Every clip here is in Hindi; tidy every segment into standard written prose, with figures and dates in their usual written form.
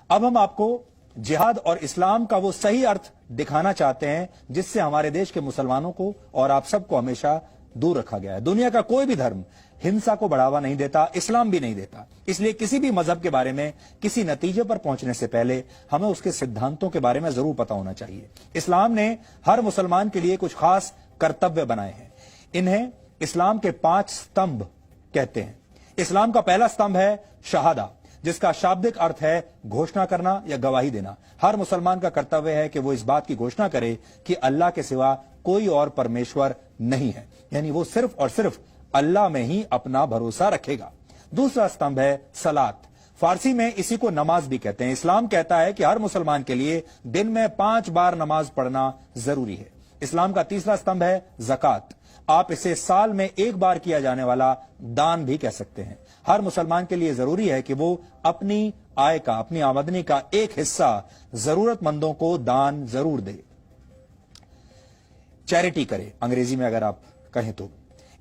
अब हम आपको जिहाद और इस्लाम का वो सही अर्थ दिखाना चाहते हैं जिससे हमारे देश के मुसलमानों को और आप सबको हमेशा दूर रखा गया है। दुनिया का कोई भी धर्म हिंसा को बढ़ावा नहीं देता, इस्लाम भी नहीं देता। इसलिए किसी भी मजहब के बारे में किसी नतीजे पर पहुंचने से पहले हमें उसके सिद्धांतों के बारे में जरूर पता होना चाहिए। इस्लाम ने हर मुसलमान के लिए कुछ खास कर्तव्य बनाए हैं। इन्हें इस्लाम के 5 स्तंभ कहते हैं। इस्लाम का पहला स्तंभ है शहादा, जिसका शाब्दिक अर्थ है घोषणा करना या गवाही देना। हर मुसलमान का कर्तव्य है कि वो इस बात की घोषणा करे कि अल्लाह के सिवा कोई और परमेश्वर नहीं है, यानी वो सिर्फ और सिर्फ अल्लाह में ही अपना भरोसा रखेगा। दूसरा स्तंभ है सलात, फारसी में इसी को नमाज भी कहते हैं। इस्लाम कहता है कि हर मुसलमान के लिए दिन में 5 बार नमाज पढ़ना जरूरी है। इस्लाम का तीसरा स्तंभ है ज़कात, आप इसे साल में 1 बार किया जाने वाला दान भी कह सकते हैं। हर मुसलमान के लिए जरूरी है कि वो अपनी आय का, अपनी आमदनी का एक हिस्सा जरूरतमंदों को दान जरूर दे, चैरिटी करे, अंग्रेजी में अगर आप कहें तो।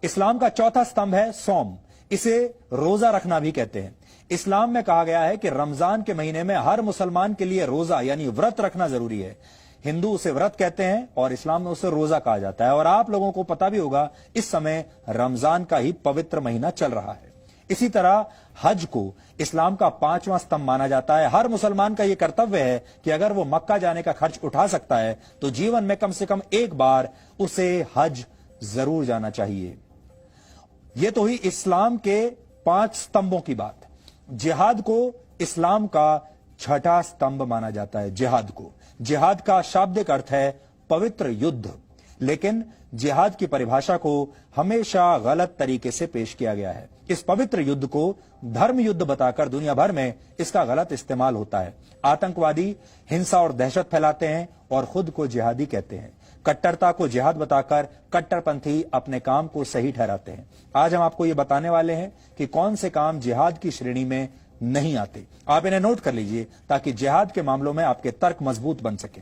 इस्लाम का चौथा स्तंभ है सौम, इसे रोजा रखना भी कहते हैं। इस्लाम में कहा गया है कि रमजान के महीने में हर मुसलमान के लिए रोजा यानी व्रत रखना जरूरी है। हिंदू उसे व्रत कहते हैं और इस्लाम में उसे रोजा कहा जाता है। और आप लोगों को पता भी होगा इस समय रमजान का ही पवित्र महीना चल रहा है। इसी तरह हज को इस्लाम का 5वां स्तंभ माना जाता है। हर मुसलमान का यह कर्तव्य है कि अगर वो मक्का जाने का खर्च उठा सकता है तो जीवन में कम से कम 1 बार उसे हज जरूर जाना चाहिए। यह तो ही इस्लाम के 5 स्तंभों की बात। जिहाद को इस्लाम का 6ठा स्तंभ माना जाता है। जिहाद का शाब्दिक अर्थ है पवित्र युद्ध, लेकिन जिहाद की परिभाषा को हमेशा गलत तरीके से पेश किया गया है। इस पवित्र युद्ध को धर्म युद्ध बताकर दुनिया भर में इसका गलत इस्तेमाल होता है। आतंकवादी हिंसा और दहशत फैलाते हैं और खुद को जिहादी कहते हैं। कट्टरता को जिहाद बताकर कट्टरपंथी अपने काम को सही ठहराते हैं। आज हम आपको ये बताने वाले हैं कि कौन से काम जिहाद की श्रेणी में नहीं आते। आप इन्हें नोट कर लीजिए ताकि जिहाद के मामलों में आपके तर्क मजबूत बन सके।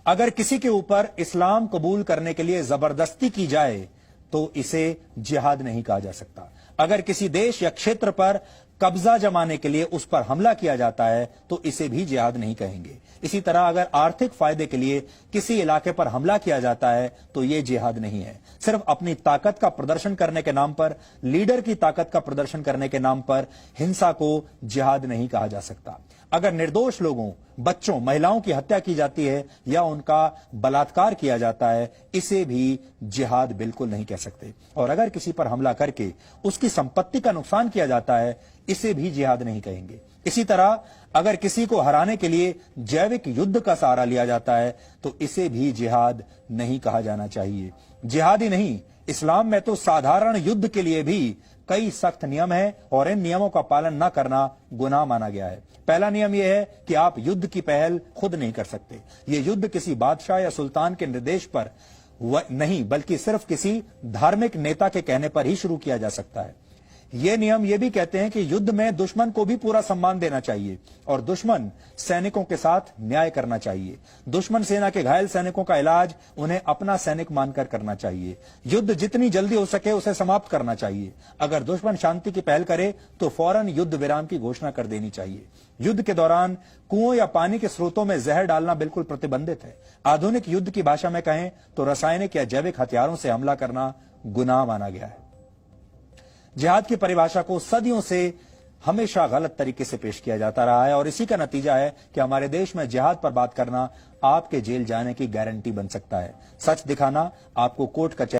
अगर किसी के ऊपर इस्लाम कबूल करने के लिए जबरदस्ती की जाए तो इसे जिहाद नहीं कहा जा सकता। अगर किसी देश या क्षेत्र पर कब्जा जमाने के लिए उस पर हमला किया जाता है तो इसे भी जिहाद नहीं कहेंगे। इसी तरह अगर आर्थिक फायदे के लिए किसी इलाके पर हमला किया जाता है तो यह जिहाद नहीं है। सिर्फ अपनी ताकत का प्रदर्शन करने के नाम पर, लीडर की ताकत का प्रदर्शन करने के नाम पर हिंसा को जिहाद नहीं कहा जा सकता। अगर निर्दोष लोगों, बच्चों, महिलाओं की हत्या की जाती है या उनका बलात्कार किया जाता है, इसे भी जिहाद बिल्कुल नहीं कह सकते। और अगर किसी पर हमला करके उसकी संपत्ति का नुकसान किया जाता है, इसे भी जिहाद नहीं कहेंगे। इसी तरह अगर किसी को हराने के लिए जैविक युद्ध का सहारा लिया जाता है तो इसे भी जिहाद नहीं कहा जाना चाहिए। जिहाद ही नहीं, इस्लाम में तो साधारण युद्ध के लिए भी कई सख्त नियम हैं और इन नियमों का पालन न करना गुनाह माना गया है। पहला नियम यह है कि आप युद्ध की पहल खुद नहीं कर सकते। यह युद्ध किसी बादशाह या सुल्तान के निर्देश पर नहीं बल्कि सिर्फ किसी धार्मिक नेता के कहने पर ही शुरू किया जा सकता है। ये नियम ये भी कहते हैं कि युद्ध में दुश्मन को भी पूरा सम्मान देना चाहिए और दुश्मन सैनिकों के साथ न्याय करना चाहिए। दुश्मन सेना के घायल सैनिकों का इलाज उन्हें अपना सैनिक मानकर करना चाहिए। युद्ध जितनी जल्दी हो सके उसे समाप्त करना चाहिए। अगर दुश्मन शांति की पहल करे तो फौरन युद्ध विराम की घोषणा कर देनी चाहिए। युद्ध के दौरान कुओं या पानी के स्रोतों में जहर डालना बिल्कुल प्रतिबंधित है। आधुनिक युद्ध की भाषा में कहें तो रासायनिक या जैविक हथियारों से हमला करना गुनाह माना गया है। जिहाद की परिभाषा को सदियों से हमेशा गलत तरीके से पेश किया जाता रहा है और इसी का नतीजा है कि हमारे देश में जिहाद पर बात करना आपके जेल जाने की गारंटी बन सकता है। सच दिखाना आपको कोर्ट कचहरी